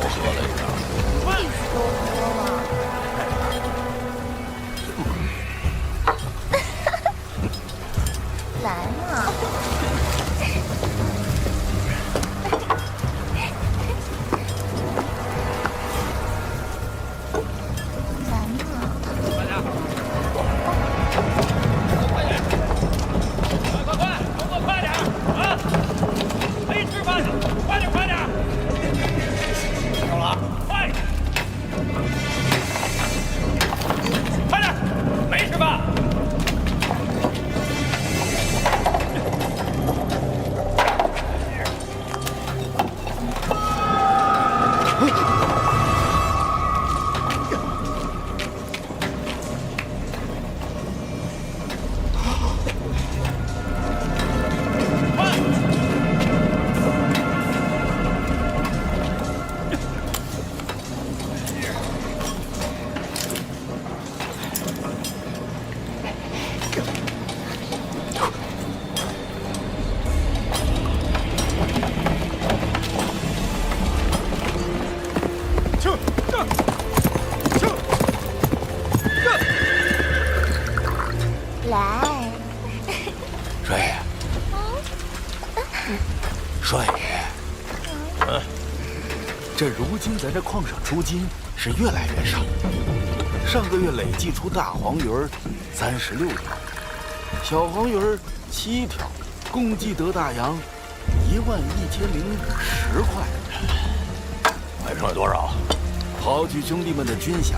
喝了一张。意思都喝了。来嘛！来，帅爷，帅爷，这如今咱这矿上出金是越来越少，上个月累计出大黄鱼36条，小黄鱼7条，共计得大洋11010块。还剩下多少？刨去兄弟们的军饷，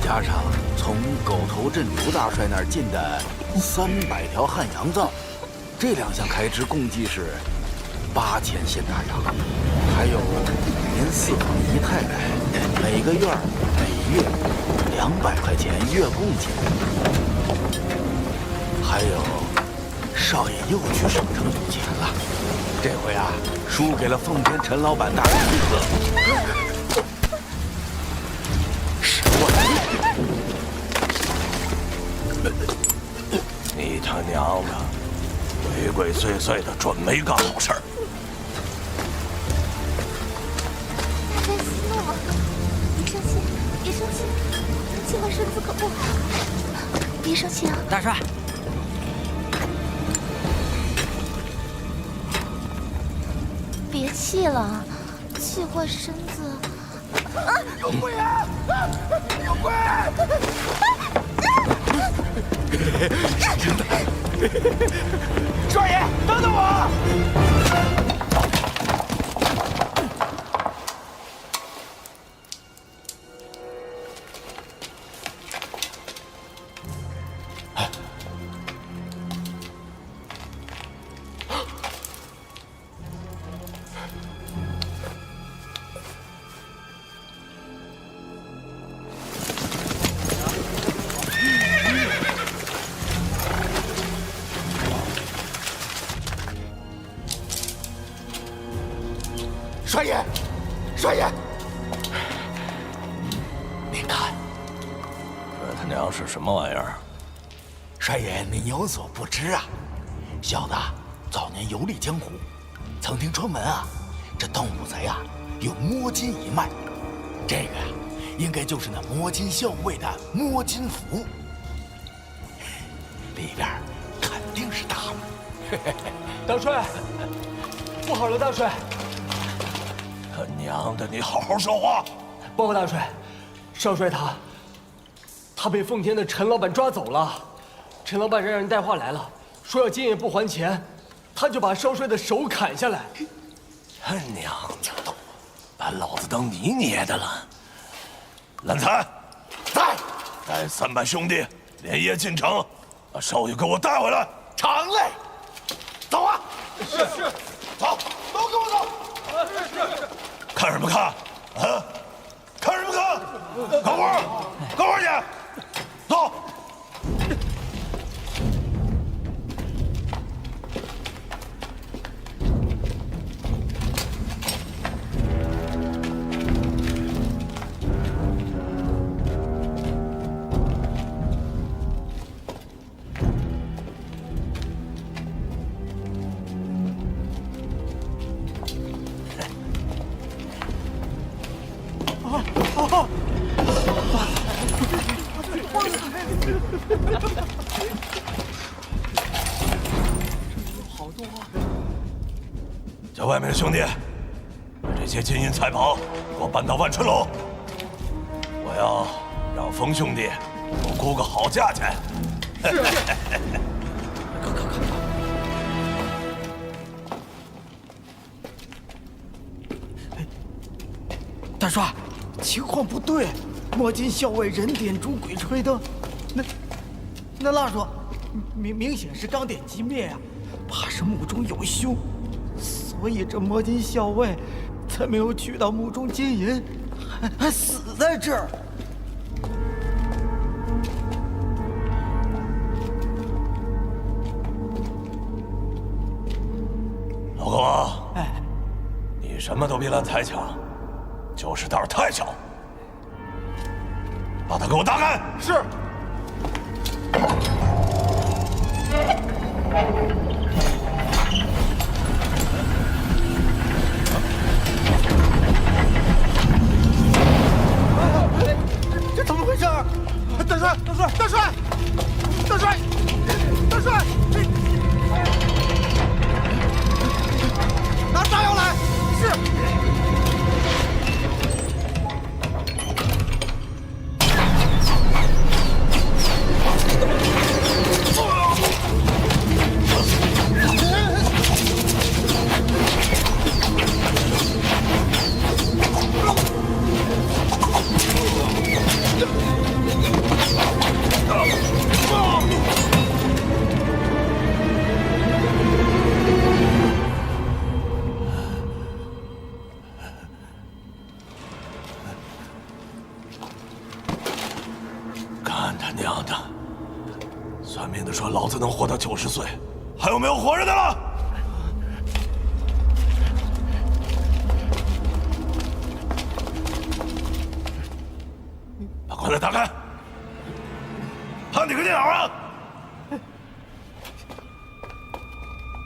加上从狗头镇刘大帅那儿进的300条汉洋藏，这2项开支共计是8000现大洋。还有您4房姨太太每个月每月200块钱月供钱，还有少爷又去省城有钱了，这回啊输给了奉天陈老板大人一个。你他娘的，鬼鬼祟祟的，准没干好事儿。大帅息怒了，别生气，别生气，今晚身子可不好，别生气啊！大帅，别气了，气坏身子。有鬼啊！有鬼！是真的。少爷，等等我！帅爷，帅爷，您看，这他娘是什么玩意儿？帅爷您有所不知啊，小的早年游历江湖，曾听传闻啊，这盗墓贼啊有摸金一脉，这个呀应该就是那摸金校尉的摸金符，里边肯定是大了。大帅，不好了，大帅！他娘的，你好好说话！报告大帅，少帅他被奉天的陈老板抓走了。陈老板让人带话来了，说要今夜不还钱，他就把少帅的手砍下来。他娘的，把老子当泥捏的了！蓝才，在，带300兄弟连夜进城，把少爷给我带回来。常嘞，走啊！是，走，都跟我走！是。看什么看？啊！看什么看？干活去！走。好多啊！叫外面的兄弟，把这些金银财宝给我搬到万春楼。我要让风兄弟给我估个好价钱。是。大帅，情况不对，摸金校尉人点烛，鬼吹灯，那蜡烛明显是刚点即灭呀，怕是墓中有凶，所以这摸金校尉才没有取到墓中金银，还死在这儿。老狗啊，你什么都比俺财强。就是胆儿太小，把他给我打开！是。这怎么回事？大帅，大帅，大帅，大帅，大帅，拿炸药来！是。干他娘的！算命的说老子能活到90岁，还有没有活着的了？把棺材打开，判你个电脑啊！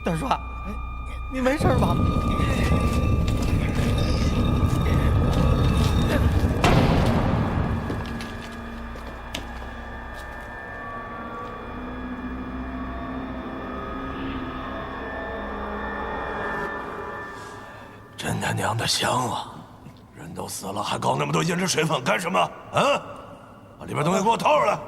大帅，你没事吧？真他娘的香啊！人都死了，还搞那么多胭脂水粉干什么？啊！把里边东西给我掏出来！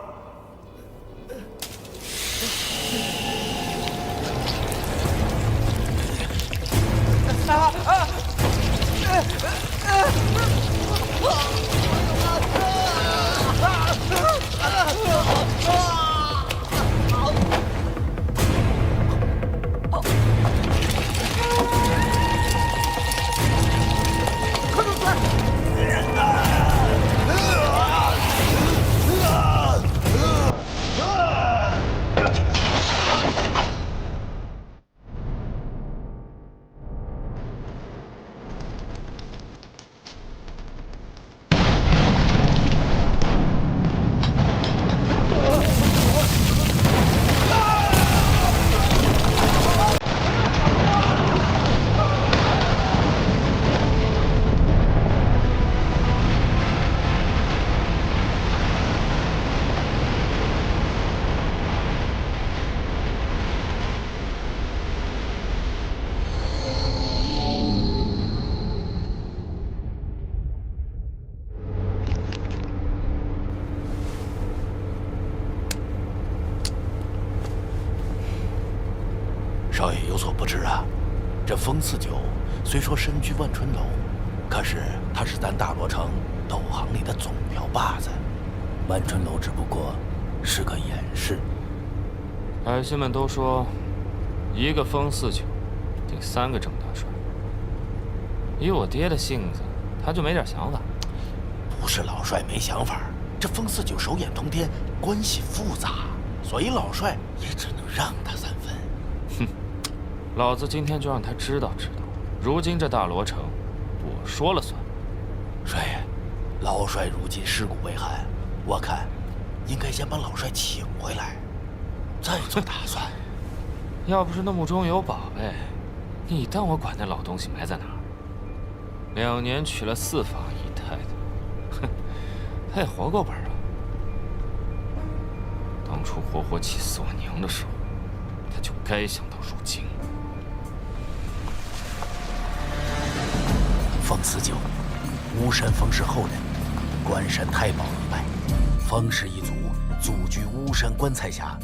少爷有所不知啊，这风四九虽说身居万春楼，可是他是咱大罗城斗行里的总票把子，万春楼只不过是个掩饰。百姓们都说，一个风四九顶3个郑大帅。以我爹的性子，他就没点想法？不是老帅没想法，这风四九手眼通天，关系复杂，所以老帅也只能让他3分。哼，老子今天就让他知道知道，如今这大罗城，我说了算。帅爷，老帅如今尸骨未寒，我看应该先把老帅请回来，再做打算。要不是那墓中有宝贝，你当我管那老东西埋在哪儿？2年娶了4房1太太，哼，他也活够本了。当初活活气死我娘的时候，他就该想到如今。风四九，巫山封氏后人，关山太保一脉，封氏一族祖居巫山棺材峡，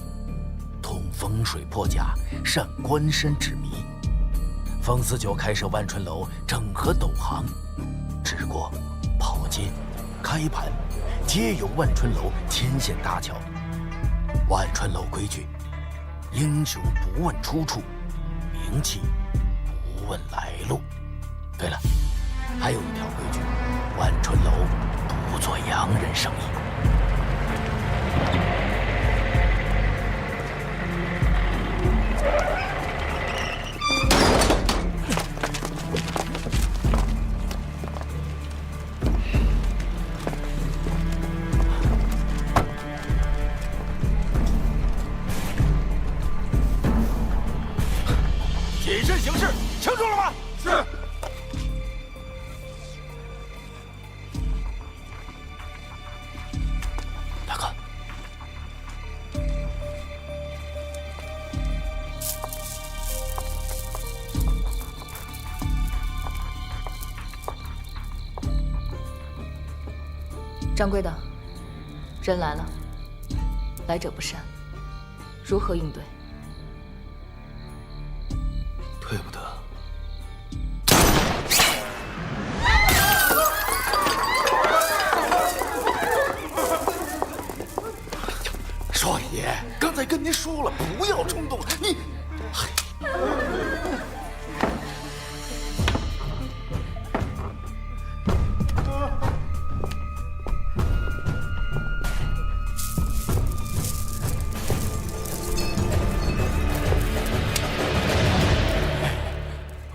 通风水破甲，善关山指迷。风四九开设万春楼，整合斗行，治国、跑街、开盘，皆由万春楼牵线搭桥。万春楼规矩：英雄不问出处，名气不问来路。对了，还有一条规矩：万春楼不做洋人生意。谨慎行事，清楚了吗？是。大哥，掌柜的，人来了，来者不善，如何应对？对不得。少爷，刚才跟您说了，不要冲动。你，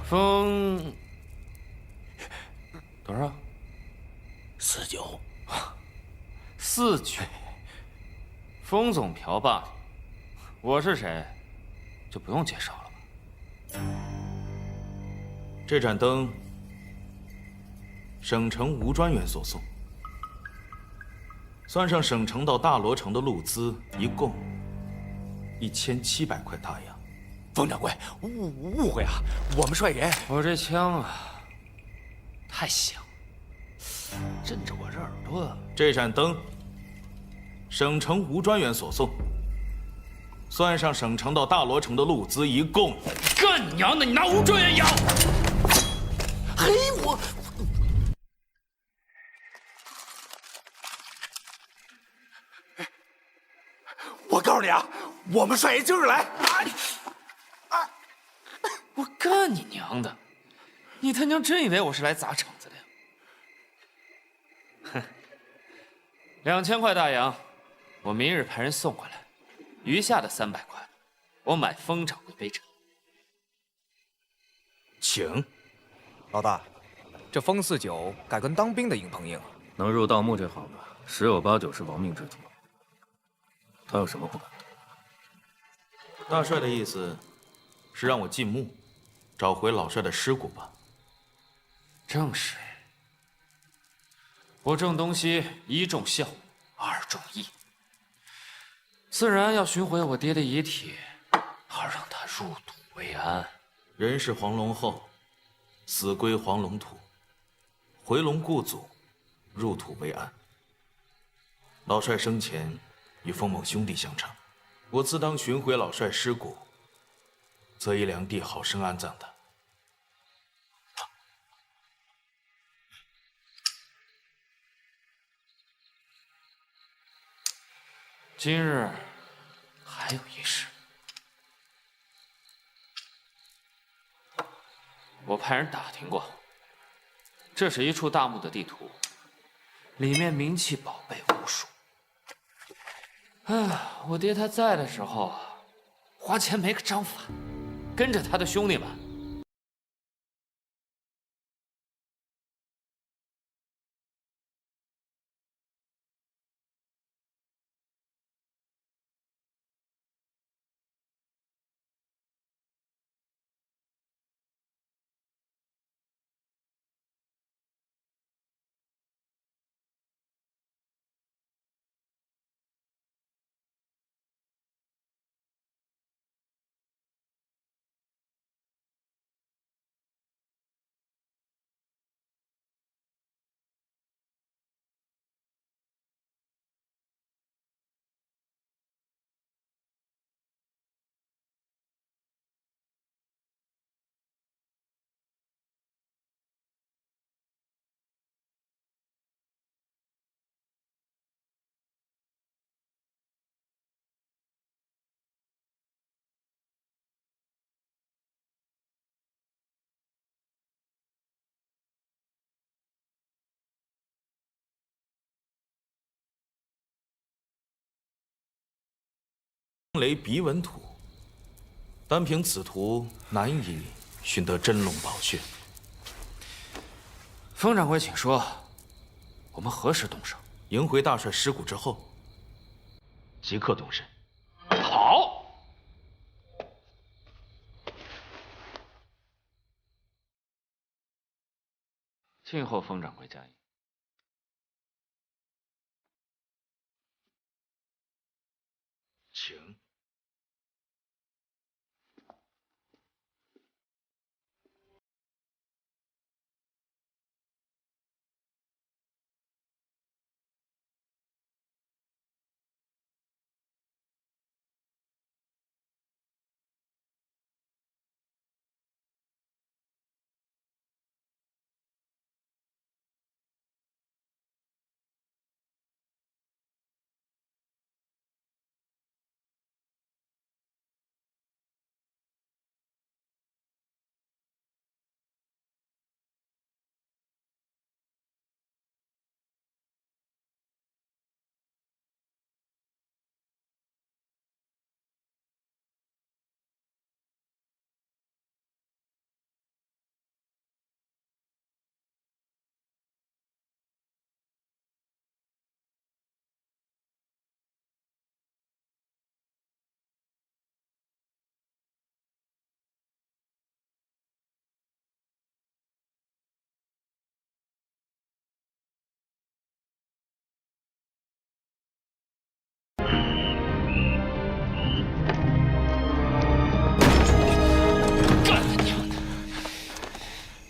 风多少49。49。风总瓢把子，我是谁，就不用介绍了吧？这盏灯，省城吴专员所送，算上省城到大罗城的路资，一共1700块大洋。冯掌柜，误会啊，我们率人。我这枪啊，太响，震着我这耳朵。这盏灯，省城吴专员所送，算上省城到大罗城的路资，一共……干你娘的！你拿吴专员养？嘿，我告诉你啊，我们率人今儿来。我干你娘的！你他娘真以为我是来砸场子的呀？哼，2000块大洋，我明日派人送过来，余下的300块，我买封掌柜杯茶。请。老大，这风49改跟当兵的硬碰硬啊！能入盗墓这行的，十有八九是亡命之徒。他有什么不敢的？大帅的意思是让我进墓，找回老帅的尸骨吧？正是。我郑东西一重孝，二重义，自然要寻回我爹的遗体，好让他入土为安。人是黄龙后，死归黄龙土，回龙故祖，入土为安。老帅生前与封某兄弟相长，我自当寻回老帅尸骨，择一良地好生安葬他。今日还有一事，我派人打听过，这是一处大墓的地图，里面名器宝贝无数。我爹他在的时候，花钱没个章法，跟着他的兄弟们雷鼻纹图，单凭此图难以寻得真龙宝穴。风掌柜，请说，我们何时动手？迎回大帅尸骨之后，即刻动身。好。静候风掌柜佳音。请。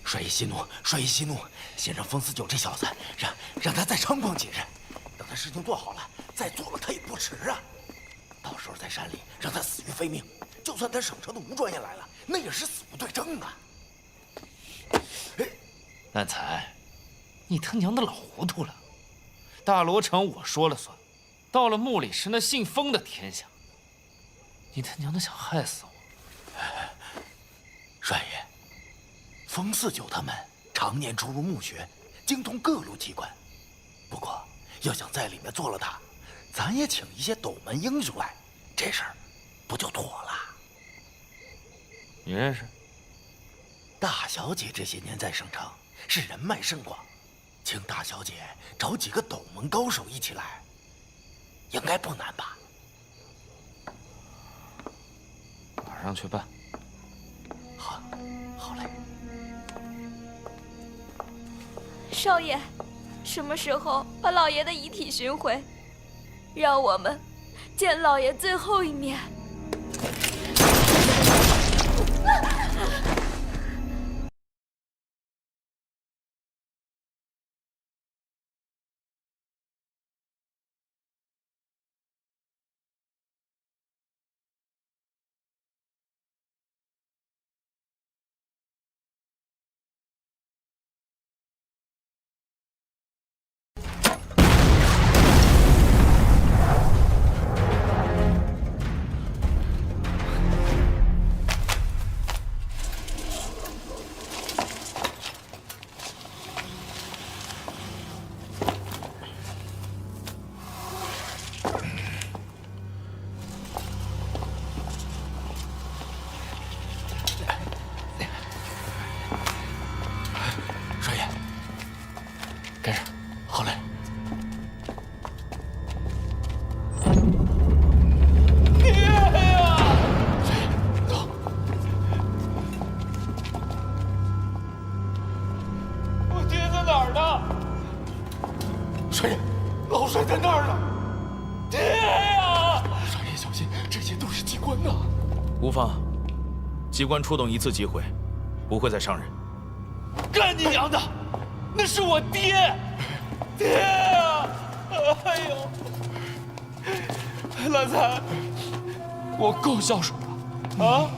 帅爷息怒，帅爷息怒，先让风四九这小子，让他再猖狂几日，等他事情做好了，再做了他也不迟啊。到时候在山里让他死于非命，就算他省城的吴专员来了，那也是死无对证啊。烂财，你他娘的老糊涂了！大罗城我说了算，到了穆里是那姓风的天下。你他娘的想害死我！帅爷，风四九他们常年出入墓穴，精通各路机关。不过要想在里面做了他，咱也请一些斗门英雄来，这事儿不就妥了？你认识？大小姐这些年在省城是人脉甚广，请大小姐找几个斗门高手一起来，应该不难吧？马上去办。好，好嘞。少爷，什么时候把老爷的遗体寻回，让我们见老爷最后一面？跟上。好嘞。爹呀！走。我爹在哪儿呢？帅爷，老帅在那儿呢。爹呀！帅爷小心，这些都是机关呐。无妨，机关出动一次即毁，不会再伤人。干你娘的！那是我爹，爹呀！哎呦，烂财，我够孝顺的啊！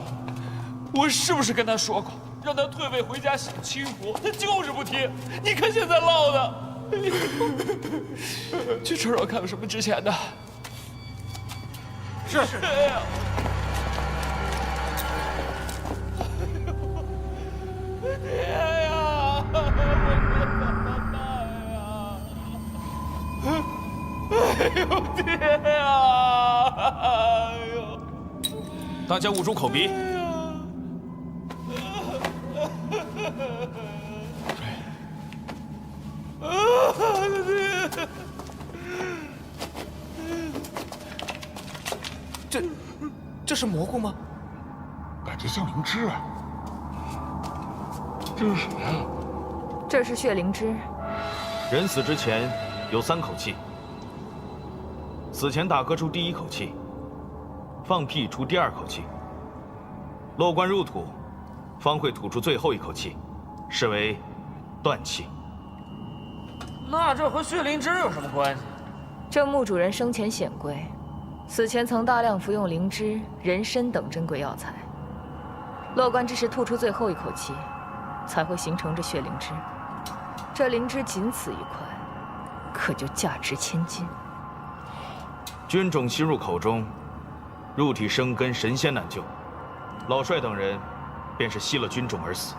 我是不是跟他说过，让他退位回家享清福？他就是不听。你看现在落的，去车上看有什么值钱的。是。哎呀！爹呀！哎呦，爹呀！哎呦！大家捂住口鼻。这是蘑菇吗？感觉像灵芝啊。这是什么呀？这是血灵芝。人死之前有3口气，死前打嗝出第1口气，放屁出第2口气，落棺入土，方会吐出最后1口气，视为断气。那这和血灵芝有什么关系？这墓主人生前显贵，死前曾大量服用灵芝、人参等珍贵药材，落棺之时吐出最后1口气，才会形成这血灵芝。这灵芝仅此一块，可就价值千金。菌种吸入口中，入体生根，神仙难救。老帅等人便是吸了菌种而死。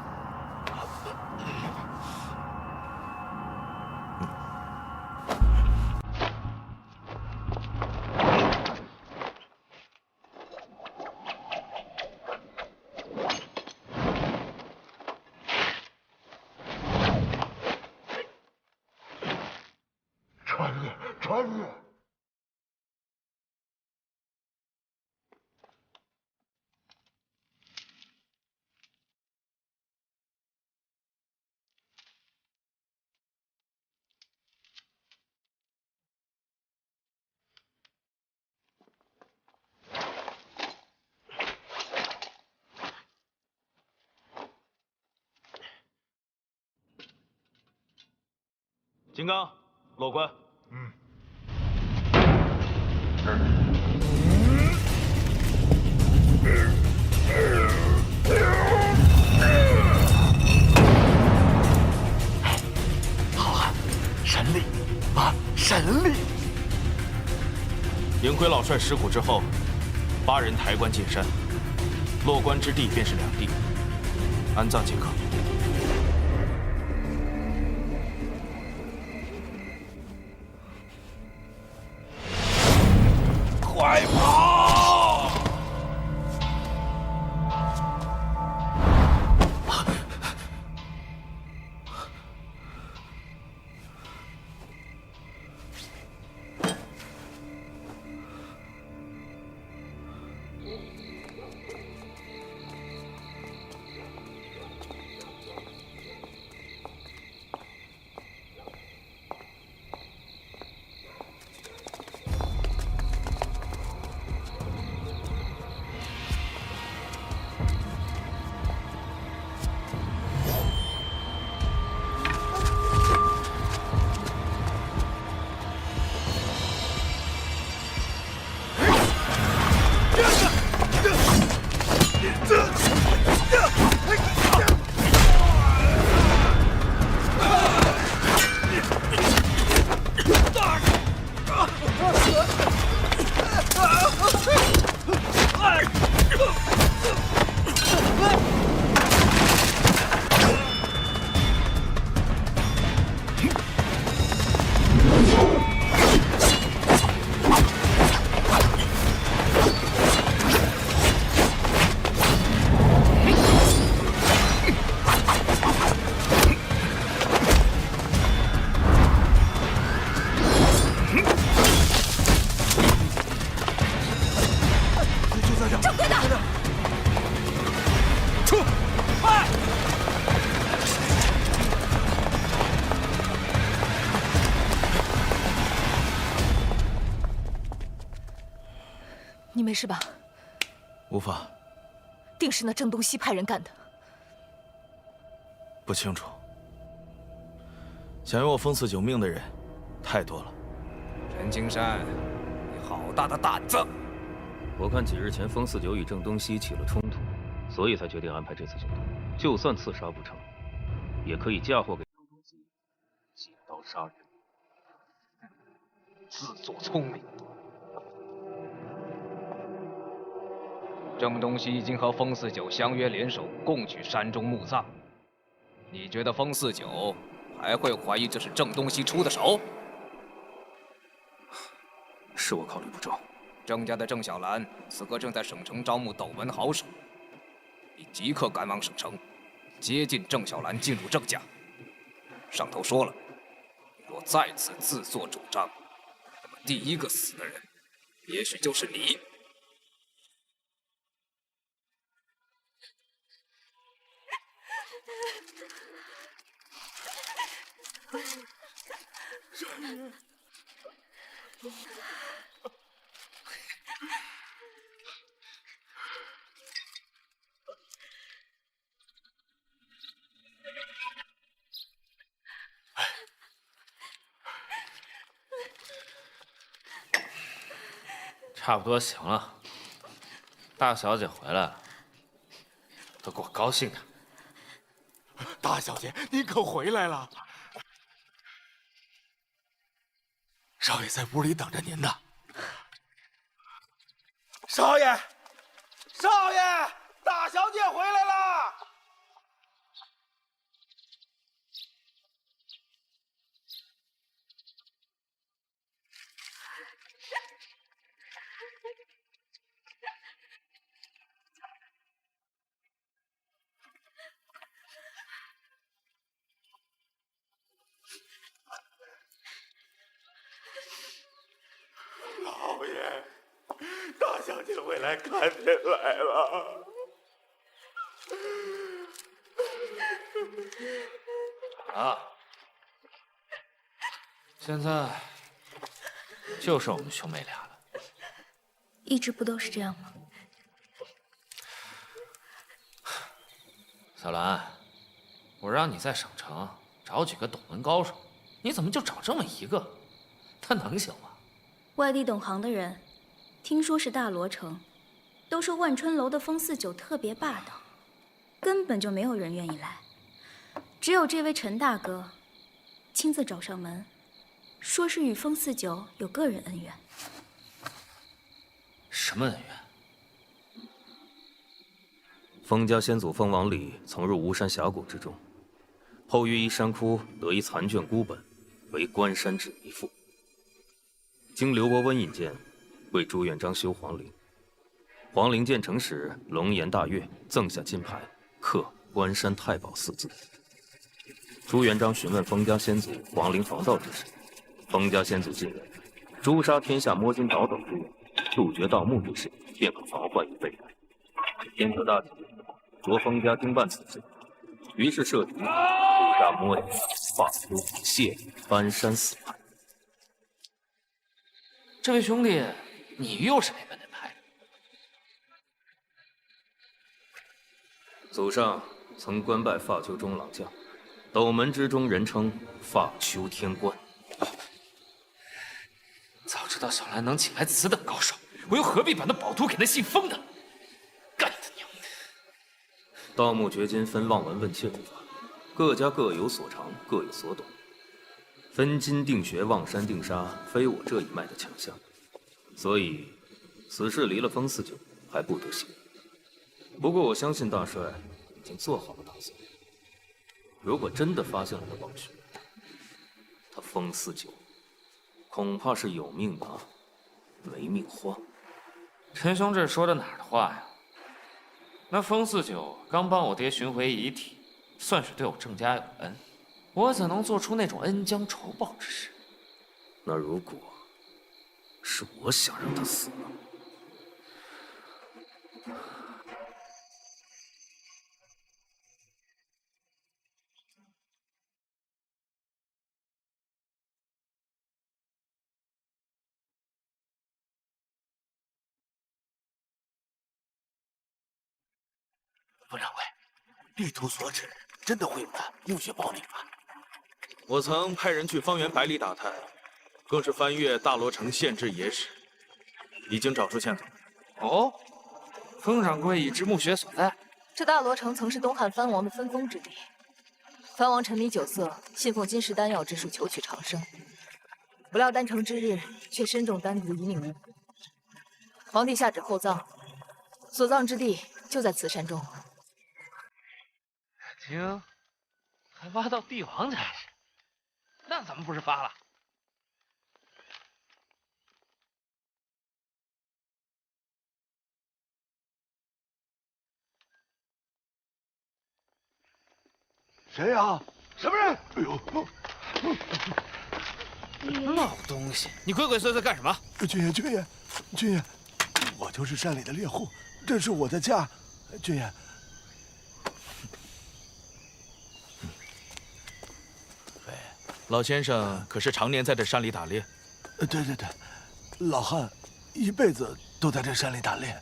穿越！金刚，落棺。好啊，神力啊，神力！盈亏老帅尸骨之后，8人抬棺进山，落棺之地便是2地，安葬即可。快跑！你没事吧？无法，定是那郑东西派人干的。不清楚。想要我封4九命的人太多了。陈青山，你好大的胆子！我看几日前风四九与郑东西起了冲突，所以才决定安排这次行动。就算刺杀不成，也可以嫁祸给郑东西，借刀杀人。自作聪明。郑东西已经和风四九相约联手，共去山中墓葬。你觉得风四九还会怀疑这是郑东西出的手？是我考虑不周。郑家的郑小兰此刻正在省城招募斗门好手，你即刻赶往省城，接近郑小兰进入郑家。上头说了，若再次自作主张，那么第一个死的人，也许就是你。差不多行了，大小姐回来了，都给我高兴的。大小姐，您可回来了。少爷在屋里等着您呢。少爷，少爷，大小姐回来了。老爷，大小姐回来看您来了。啊，现在就剩我们兄妹俩了。一直不都是这样吗？小兰，我让你在省城找几个斗门高手，你怎么就找这么一个？他能行吗？外地懂行的人，听说是大罗城，都说万春楼的风四九特别霸道，根本就没有人愿意来。只有这位陈大哥，亲自找上门，说是与风四九有个人恩怨。什么恩怨？封家先祖封王礼曾入巫山峡谷之中，后于一山窟得一残卷孤本，为关山之遗赋。经刘伯温引荐，为朱元璋修皇陵。皇陵建成时，龙颜大悦，赠下金牌，刻“关山太保”4字。朱元璋询问封家先祖皇陵防盗之事，封家先祖进言：诛杀天下摸金倒斗之人，杜绝盗墓之事，便可防患于未然。天子大喜，着封家经办此事，于是设局诛杀摸金、华丘、谢翻山4派。这位兄弟，你又是哪门的派？祖上曾官拜发丘中郎将，斗门之中人称发丘天官。早知道小兰能请来此等高手，我又何必把那宝图给那姓封的？干他娘的！盗墓掘金分望闻问切之法，各家各有所长，各有所懂。分金定穴，望山定杀，非我这一脉的强项，所以此事离了风四九还不得行。不过我相信大帅已经做好了打算，如果真的发现了那宝穴，他风四九恐怕是有命拿，没命花。陈兄这说的哪儿的话呀？那风四九刚帮我爹寻回遗体，算是对我郑家有恩。我怎能做出那种恩将仇报之事？那如果是我想让他死呢？冯掌柜，力图所指，真的会有他墓穴保领吗？我曾派人去方圆百里打探，更是翻阅大罗城县志野史，已经找出线索。哦，封掌柜已知墓穴所在。这大罗城曾是东汉藩王的分封之地，藩王沉迷酒色，信奉金石丹药之术求取长生，不料丹成之日，却身中丹毒，一命呜呼。皇帝下旨厚葬，所葬之地就在此山中。听，还挖到帝王才是，那咱们不是发了？谁呀？什么人？哎呦！老东西，你鬼鬼祟祟干什么？军爷，我就是山里的猎户，这是我的家，军爷。老先生可是常年在这山里打猎？对，老汉一辈子都在这山里打猎。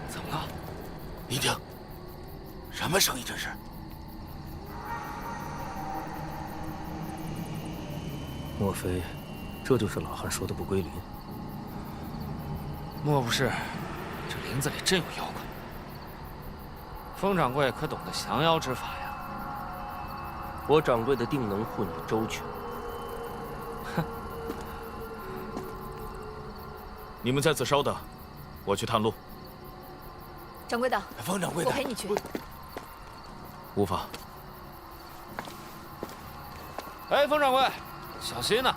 怎么了？你听，什么声音这是？莫非这就是老汉说的不归林？莫不是这林子里真有妖怪？风掌柜可懂得降妖之法呀？我掌柜的定能护你周全。你们在此稍等，我去探路。掌柜的，风掌柜的，我陪你去。无妨。哎，风掌柜，小心呐！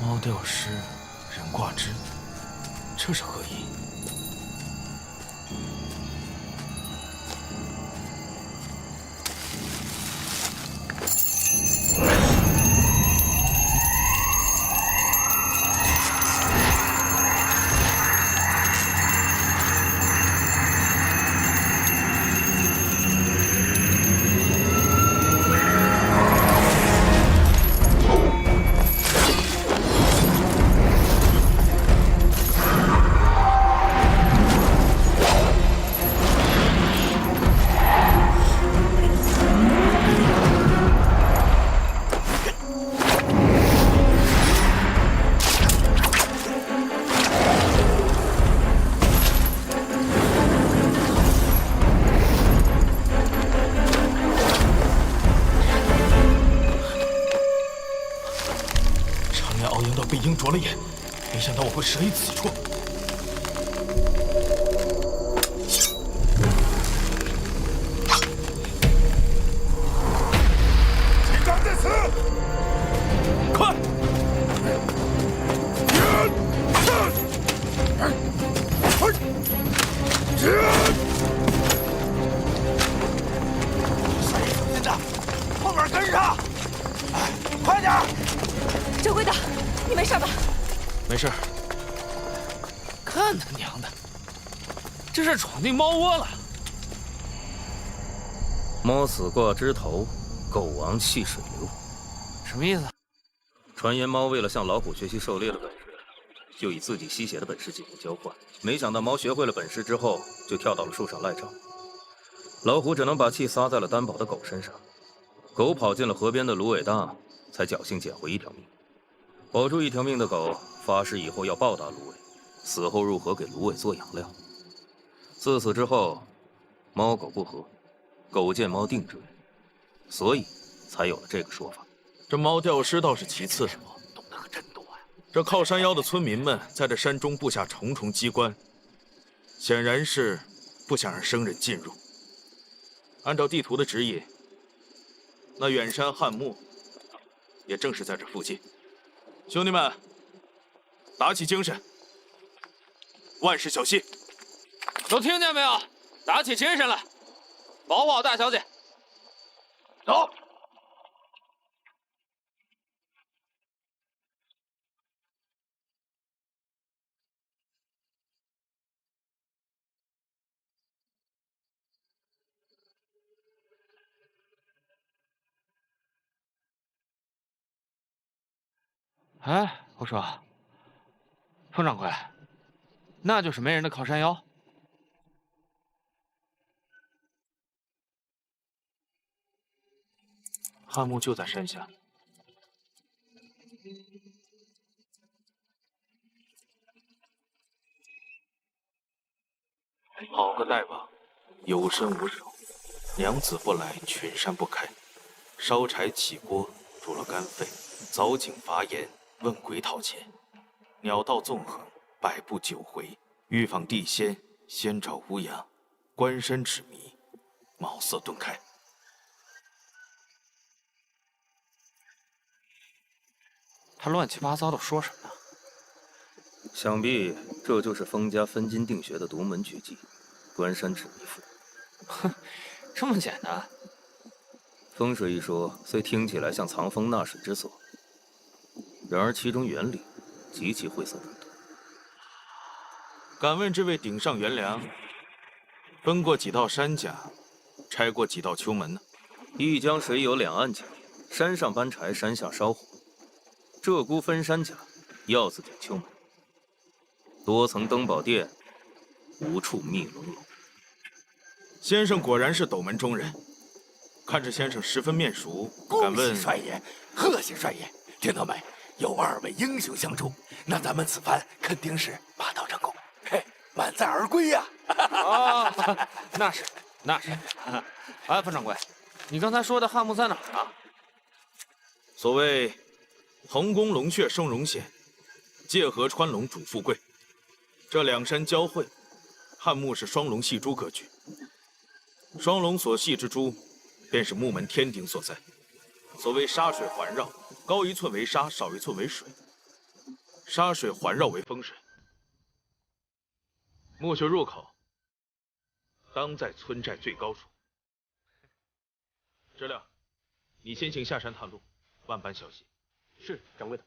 猫吊尸，人挂枝，这是何意？被鹰啄了眼，没想到我会折于此处。击掌在此，快！三爷小心着，后面跟上！哎，快点！掌柜的，你没事吧？没事。看他娘的，这是闯进猫窝了。猫死挂枝头，狗亡弃水流。什么意思？传言猫为了向老虎学习狩猎的本事，就以自己吸血的本事进行交换。没想到猫学会了本事之后，就跳到了树上赖账。老虎只能把气撒在了担保的狗身上。狗跑进了河边的芦苇荡，才侥幸捡回一条命。保住一条命的狗发誓以后要报答芦苇，死后入河给芦苇做养料。自此之后，猫狗不和，狗见猫定追，所以才有了这个说法。这猫掉尸倒是其次，懂得可真多呀！这靠山腰的村民们在这山中布下重重机关，显然是不想让生人进入。按照地图的指引，那远山汉墓也正是在这附近。兄弟们，打起精神，万事小心！都听见没有？打起精神来，保护好大小姐。走。哎，我说，冯掌柜，那就是没人的靠山腰。汉墓就在山下。好个大王，有身无手，娘子不来，群山不开。烧柴起锅，煮了干沸，凿井伐岩，问鬼讨钱。鸟道纵横，百步9回。欲访地仙，先找乌鸦。关山指迷，茅塞顿开。他乱七八糟的说什么呢？想必这就是封家分金定穴的独门绝技——关山指迷术。哼，这么简单？风水一说虽听起来像藏风纳水之所，然而其中原理极其晦涩难懂。敢问这位顶上元良，分过几道山甲，拆过几道秋门呢？一江水有两岸甲，山上搬柴，山下烧火。鹧鸪分山甲，鹞子点秋门。多层登宝殿，无处觅龙楼。先生果然是斗门中人，看着先生十分面熟。敢恭问喜帅爷，贺喜帅爷！听到没？有2位英雄相助，那咱们此番肯定是马到成功，嘿，满载而归呀！啊，那是。哎，冯掌柜，你刚才说的汉墓在哪儿啊？所谓横宫龙穴生荣显，界河穿龙主富贵。这两山交汇，汉墓是双龙戏珠格局。双龙所系之珠，便是木门天顶所在。所谓沙水环绕，高1寸为沙，少1寸为水。沙水环绕为风水。墓穴入口当在村寨最高处。知了，你先行下山探路，万般小心。是，掌柜的。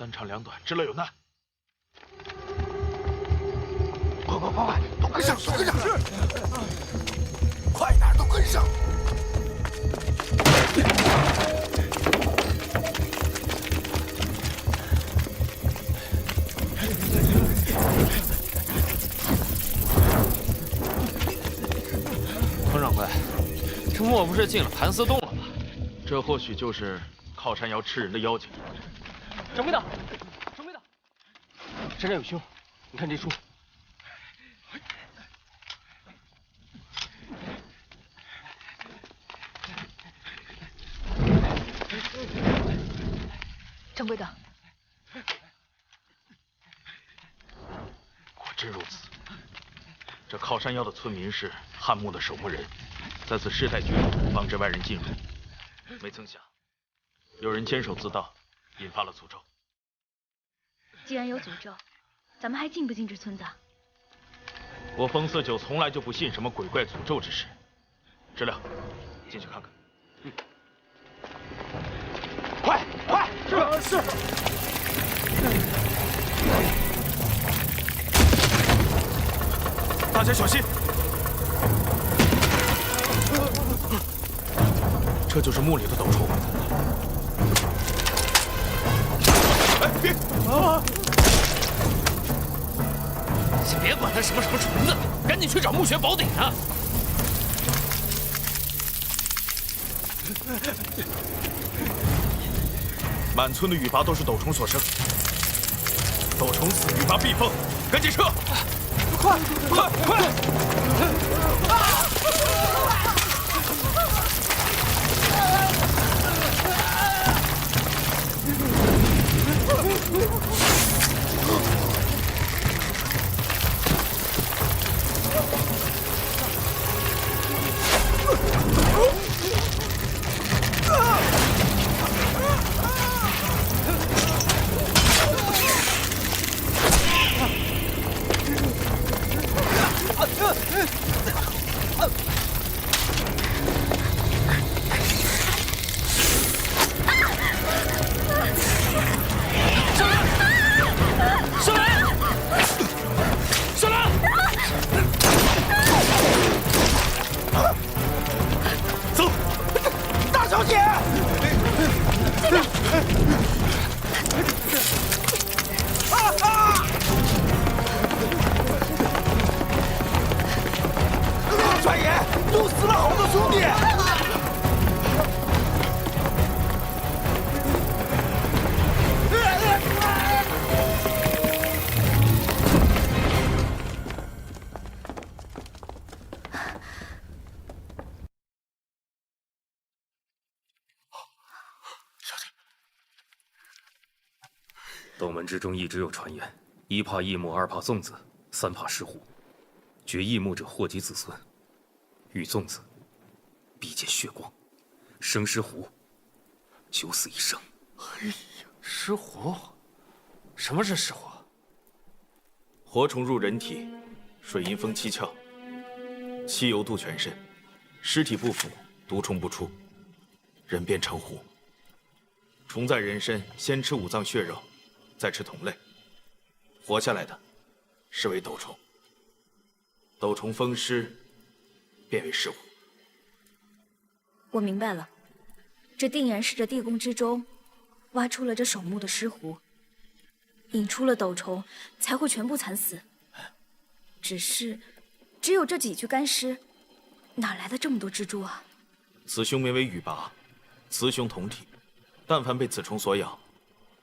三长两短，知了有难。快快快快，都跟上，都跟上！是，快点，都跟上！佟掌柜，这莫不是进了盘丝洞了吧？这或许就是靠山妖吃人的妖精。掌柜的，掌柜的，山上有凶，你看这书。掌柜的，果真如此。这靠山妖的村民是汉墓的守墓人，在此世代居住，防止外人进入。没曾想，有人监守自盗，引发了诅咒。既然有诅咒，咱们还进不进这村子？我风四九从来就不信什么鬼怪诅咒之事。知了，进去看看。快快！是。大家小心！这就是墓里的斗虫。哎，别！先别管它什么虫子，赶紧去找墓穴宝典啊！满村的羽拔都是斗虫所生，斗虫死，羽拔必疯，赶紧撤！快！传言，都死了好多兄弟。斗门之中一直有传言：一怕异木，二怕粽子，三怕石虎。绝异木者祸及子孙，遇粽子必见血光；生石虎，九死一生。哎呀，石虎？什么是石虎？活虫入人体，水银封七窍，汽油渡全身，尸体不腐，毒虫不出，人变成虎。虫在人身，先吃五脏血肉，再吃同类，活下来的视为斗虫。斗虫封尸，变为尸虎。我明白了，这定然是这地宫之中挖出了这守墓的尸狐，引出了斗虫，才会全部惨死。只是，只有这几具干尸，哪来的这么多蜘蛛啊？此凶名为羽拔，雌雄同体，但凡被此虫所咬，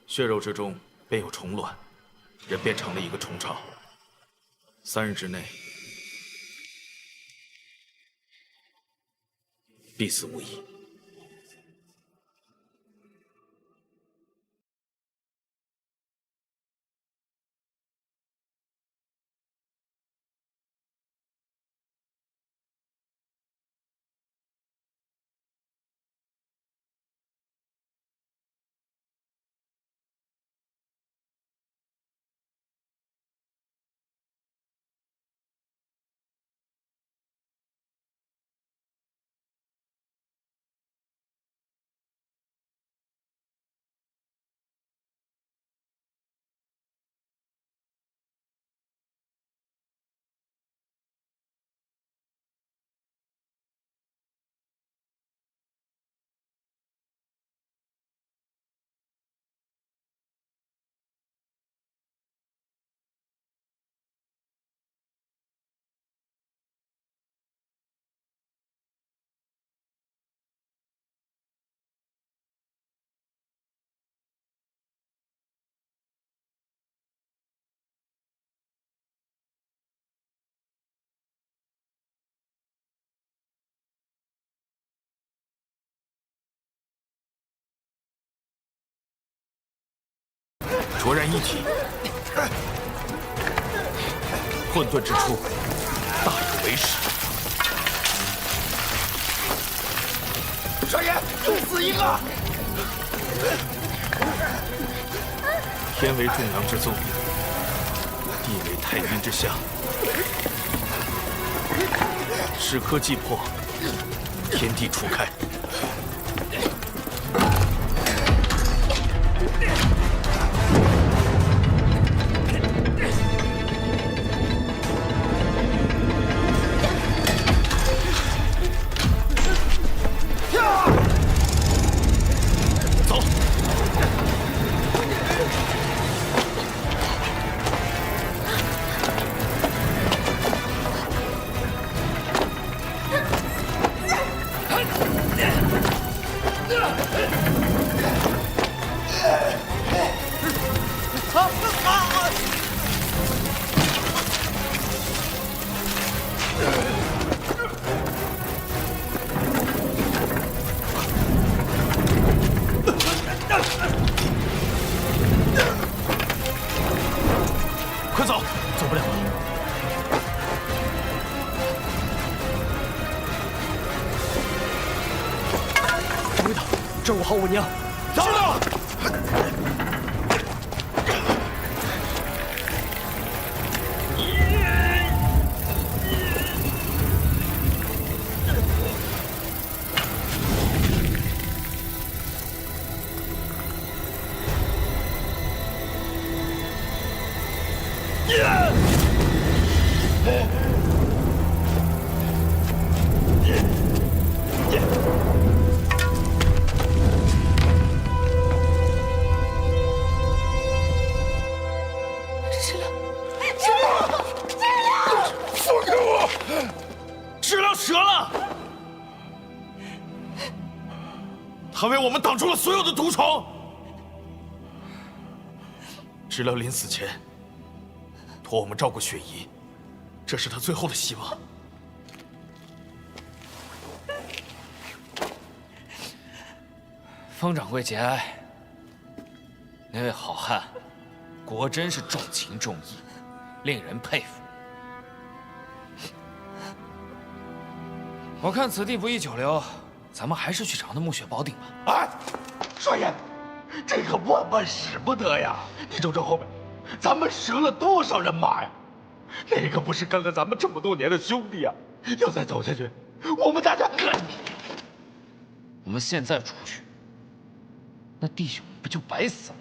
血肉之中便有虫卵，人便成了一个虫巢。3日之内，必死无疑。卓然一体，混沌之初，大有为始。少爷，又死一个！天为众阳之宗，地为太阴之象。时刻既破，天地初开。走。快走！走不了了。掌柜的，这5号舞娘。走了。知了折了，他为我们挡住了所有的毒虫。知了临死前托我们照顾雪姨，这是他最后的希望。方掌柜节哀，那位好汉果真是重情重义，令人佩服。我看此地不宜久留，咱们还是去找那暮雪宝鼎吧。哎，少爷，这可万万使不得呀！你瞅瞅后面，咱们折了多少人马呀？那个不是跟了咱们这么多年的兄弟呀！要再走下去，我们大家可……我们现在出去，那弟兄不就白死了？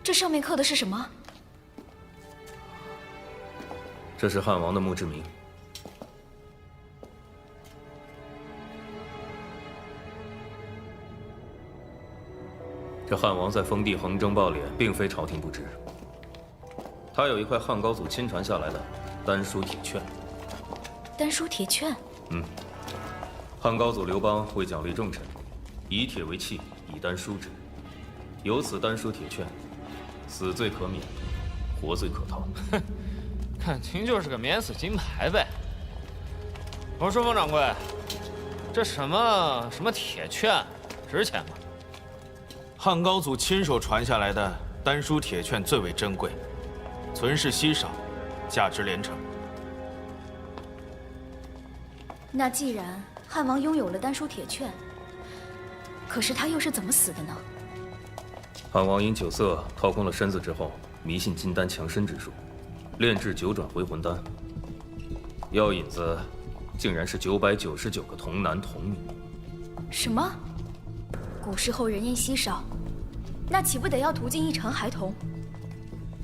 这上面刻的是什么？这是汉王的墓志铭。这汉王在封地横征暴敛，并非朝廷不知。他有一块汉高祖亲传下来的丹书铁券。丹书铁券？汉高祖刘邦为奖励重臣，以铁为器，以丹书之。有此丹书铁券，死罪可免，活罪可逃。哼，感情就是个免死金牌呗。我说方掌柜，这什么铁券，值钱吗？汉高祖亲手传下来的丹书铁券最为珍贵，存世稀少，价值连城。那既然汉王拥有了丹书铁券，可是他又是怎么死的呢？汉王因酒色掏空了身子之后，迷信金丹强身之术，炼制9转回魂丹。药引子竟然是999个童男童女。什么？古时候人烟稀少，那岂不得要屠尽一城孩童？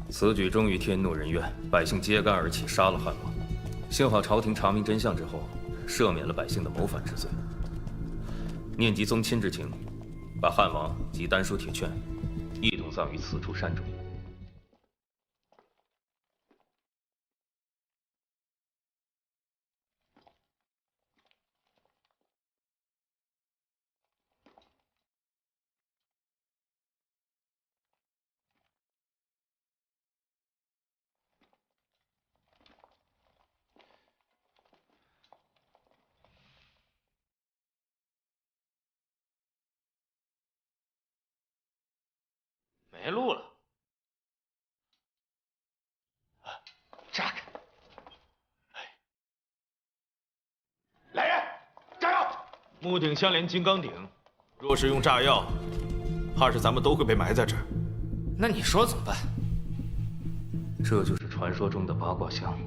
此举终于天怒人怨，百姓揭竿而起，杀了汉王。幸好朝廷查明真相之后，赦免了百姓的谋反之罪。念及宗亲之情，把汉王及丹书铁券一同葬于此处山中。没路了。炸开！来人，炸药！木鼎相连金刚鼎，若是用炸药，怕是咱们都会被埋在这儿。那你说怎么办？这就是传说中的八卦箱。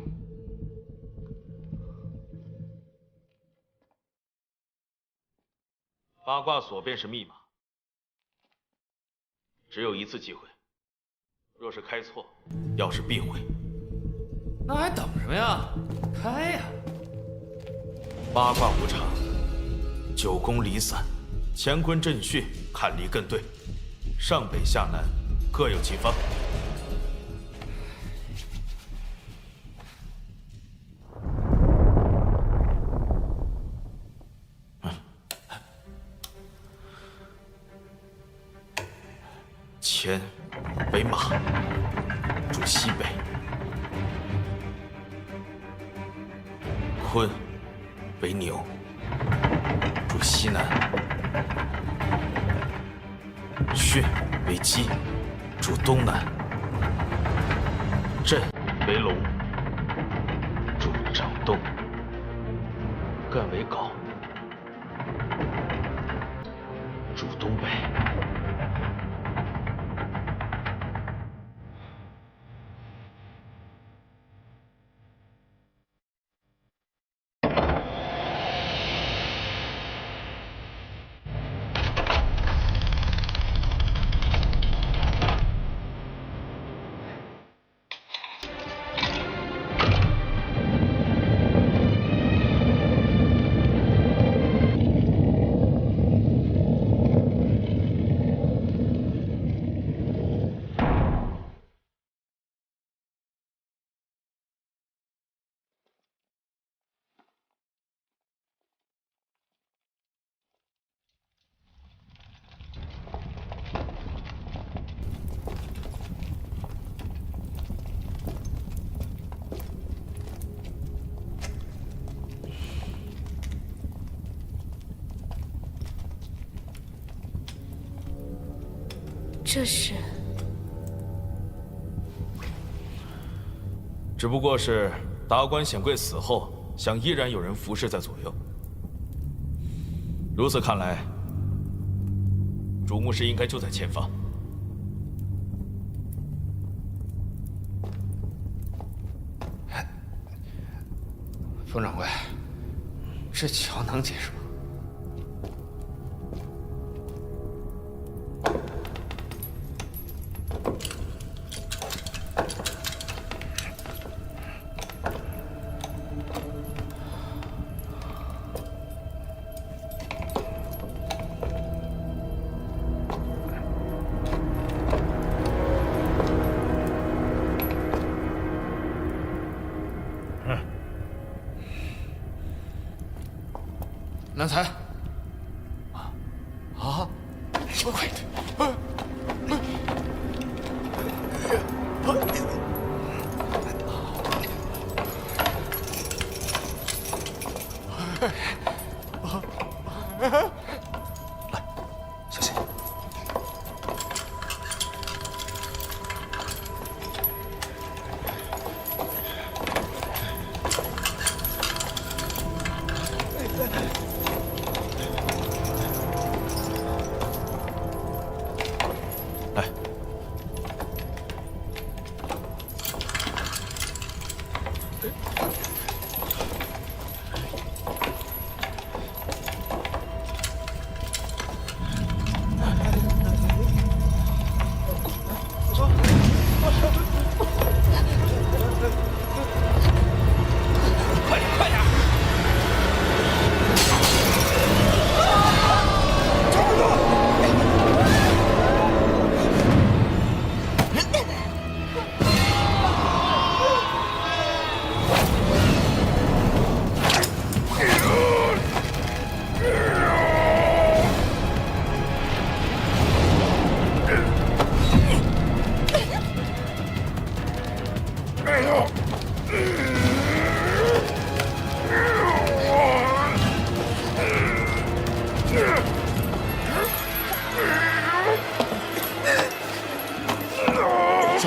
八卦锁便是密码，只有一次机会。若是开错，要是必毁。那还等什么呀？开呀！八卦无常，九宫离散，乾坤震巽，坎离艮兑，上北下南，各有其方。乾为马，主西北；坤为牛，主西南；巽为鸡，主东南；震为龙，主正东；艮为镐，主东北。这是，只不过是达官显贵死后，想依然有人服侍在左右。如此看来，主墓室应该就在前方。冯掌柜，这桥能结束吗？南财，快点！来，小心！来，快点，快点！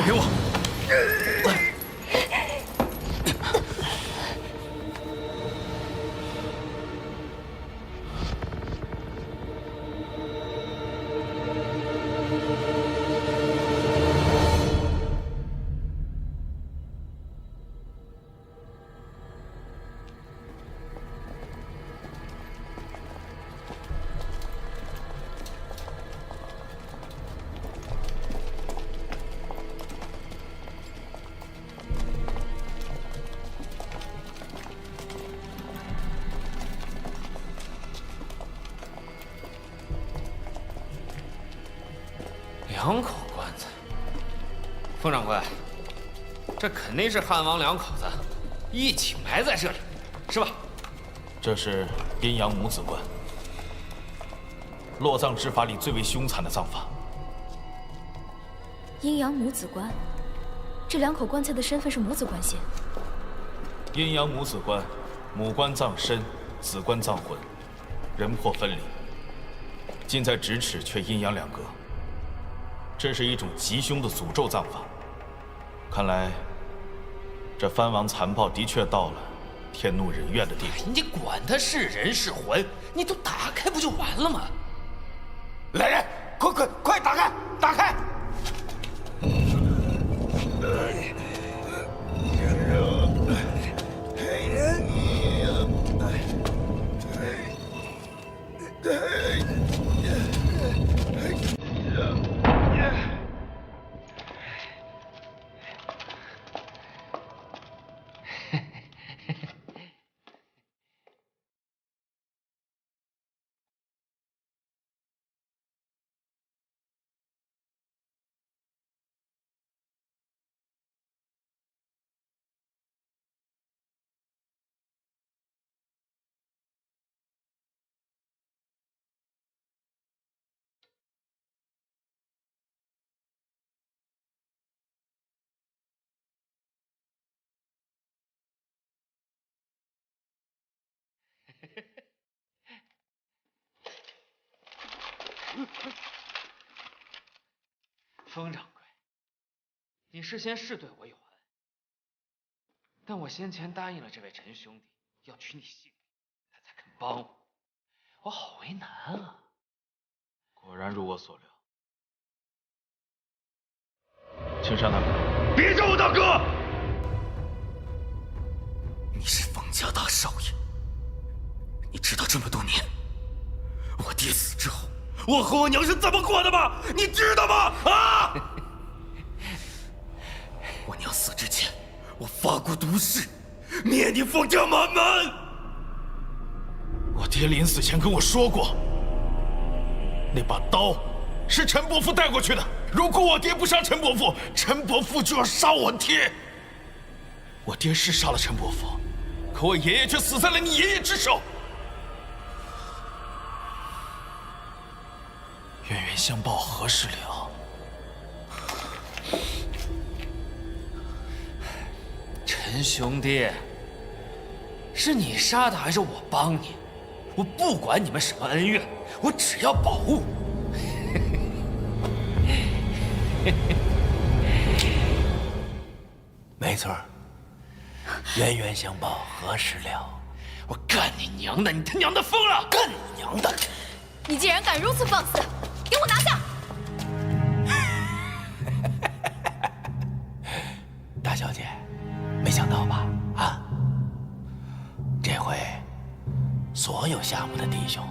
给我！2口棺材，冯掌柜，这肯定是汉王2口子一起埋在这里，是吧？这是阴阳母子棺，落葬之法里最为凶残的葬法。阴阳母子棺，这2口棺材的身份是母子关系。阴阳母子棺，母棺葬身，子棺葬魂，人魄分离，近在咫尺，却阴阳两隔。这是一种极凶的诅咒葬法。看来，这藩王残暴的确到了天怒人怨的地步。你管他是人是魂，你都打开不就完了吗？来人，快打开！打开！冯掌柜，你事先是对我有恩，但我先前答应了这位陈兄弟要取你性命，他才肯帮我，我好为难啊。果然如我所料。青山大哥，别叫我大哥！你是冯家大少爷，你知道这么多年，我爹死之后，我和我娘是怎么过的吗？你知道吗？啊！我娘死之前，我发过毒誓，灭你冯家满门。我爹临死前跟我说过，那把刀是陈伯父带过去的。如果我爹不杀陈伯父，陈伯父就要杀我爹。我爹是杀了陈伯父，可我爷爷却死在了你爷爷之手。冤冤相报何时了？陈兄弟，是你杀的还是我帮你？我不管你们什么恩怨，我只要宝物。没错，冤冤相报何时了？我干你娘的！你他娘的疯了！干你娘的！你既然敢如此放肆，给我拿下！大小姐，没想到吧？啊，这回所有夏目的弟兄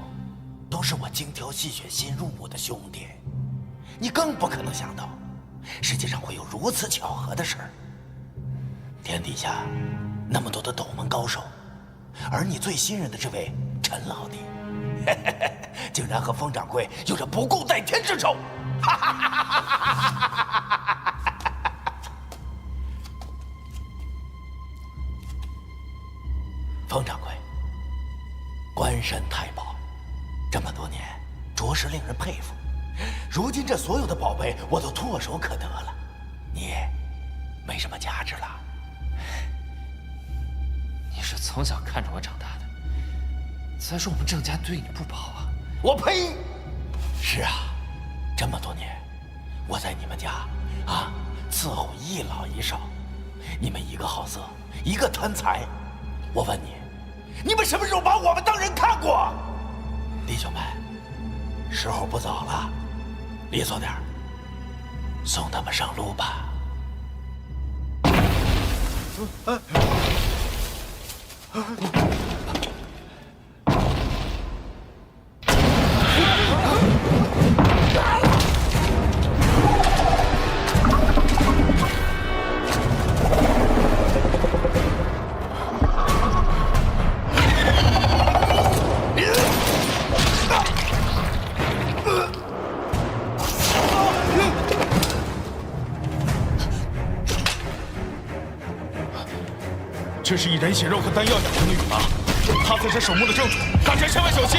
都是我精挑细选新入伍的兄弟，你更不可能想到，世界上会有如此巧合的事儿。天底下那么多的斗门高手，而你最信任的这位陈老弟，竟然和封掌柜有着不共戴天之仇！封掌柜，官山太保，这么多年着实令人佩服。如今这所有的宝贝我都唾手可得了，你没什么价值了。你是从小看着我长大的，再说我们郑家对你不薄啊！我呸！是啊，这么多年，我在你们家啊，伺候一老一少，你们一个好色，一个贪财。我问你，你们什么时候把我们当人看过？弟兄们，时候不早了，利索点儿，送他们上路吧。这是以人血肉和丹药养成的羽麻，他才是守墓的正主，大家千万小心！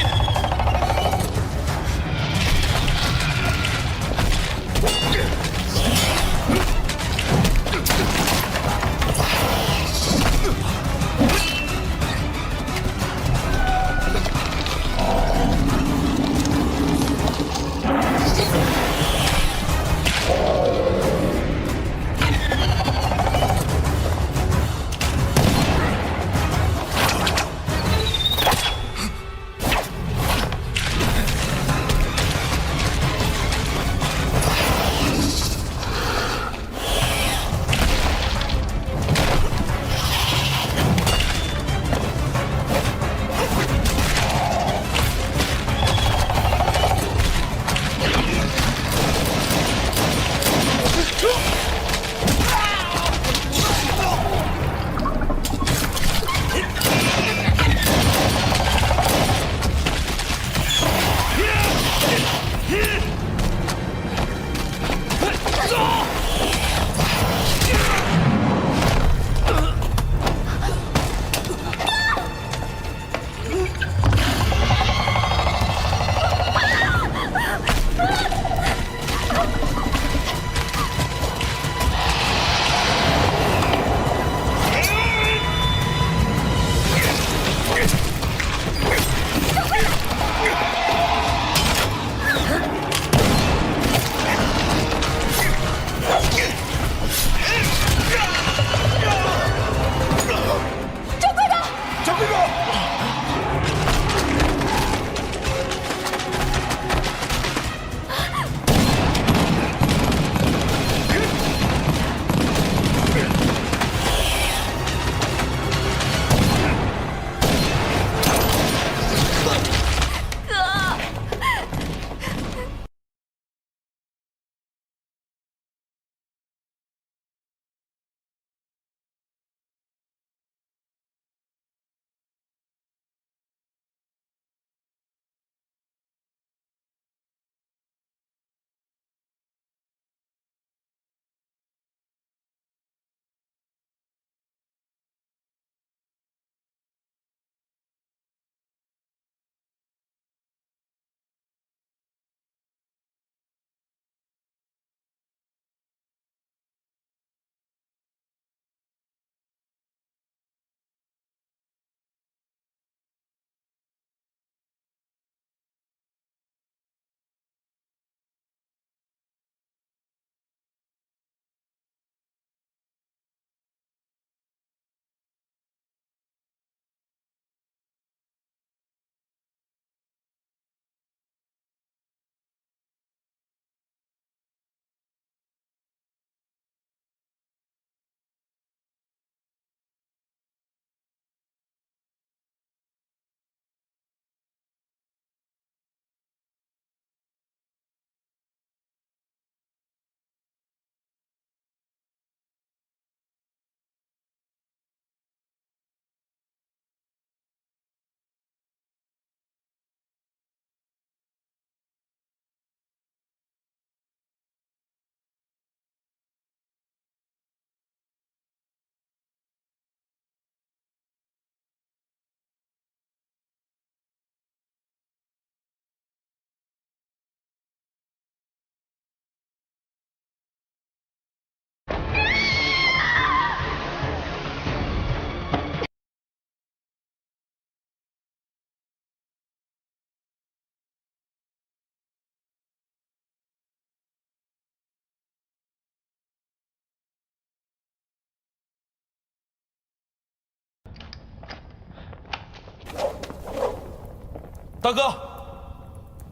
大哥，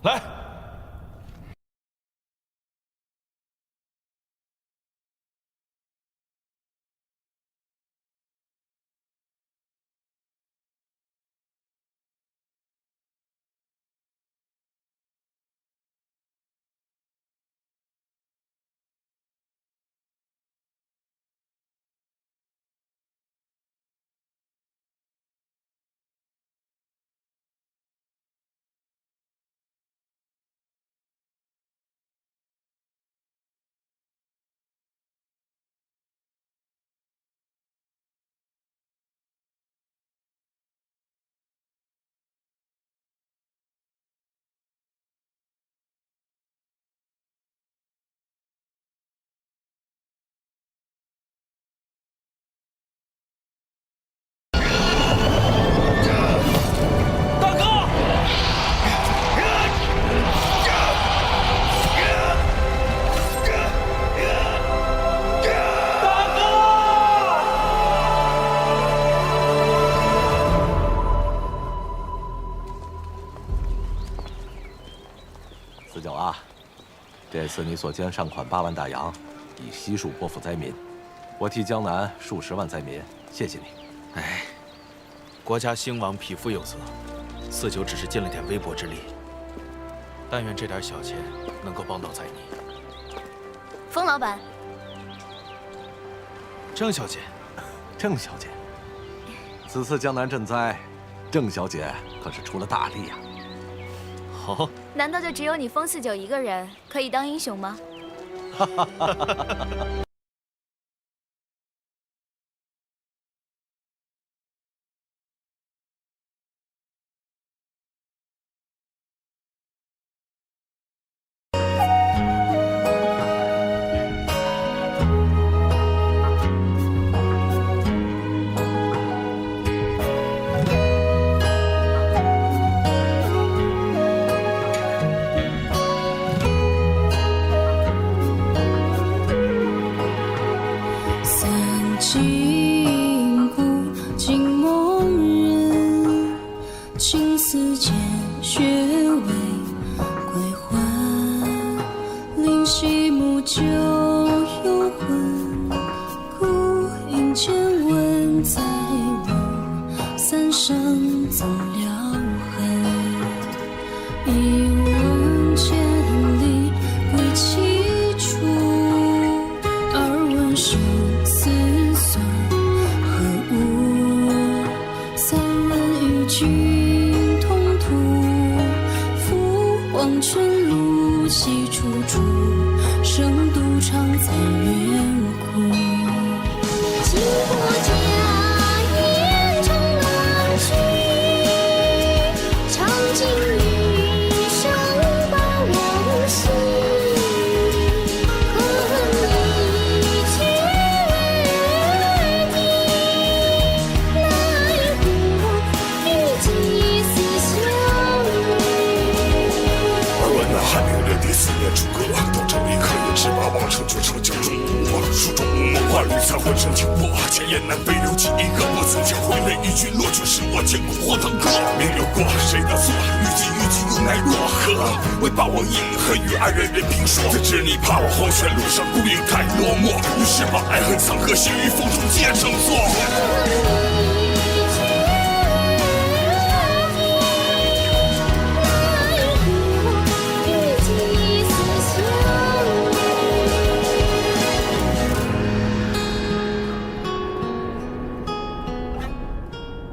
来。四九啊，这次你所捐善款8万大洋，已悉数拨付灾民。我替江南数10万灾民，谢谢你。哎，国家兴亡，匹夫有责。四九只是尽了点微薄之力，但愿这点小钱能够帮到灾民。风老板，郑小姐，郑小姐，此次江南赈灾，郑小姐可是出了大力呀。好，难道就只有你风四九一个人可以当英雄吗？哈哈哈哈。今古今梦人，青丝见血为归还。灵犀木酒幽魂，孤影见闻在我三上总了痕。一问千里归期处，二问生死算何物？三问与君同途，赴黄泉路西处处，生独常在远哭。经过家宴长郎君，长尽余生把往昔。可恨一句你，奈何与几丝相遇。二问那汉明人第4年诸葛，到这里可也只把王成就成江中物。书中无梦话，屡残浑身轻薄。前言南北留记一个，不曾将回泪一句落句是我见过火堂歌。名流过谁的错？虞姬又奈若何？为霸王饮恨与二人任评说。自知你怕我黄泉路上孤影太落寞，于是把爱恨藏河，心于风中皆成作。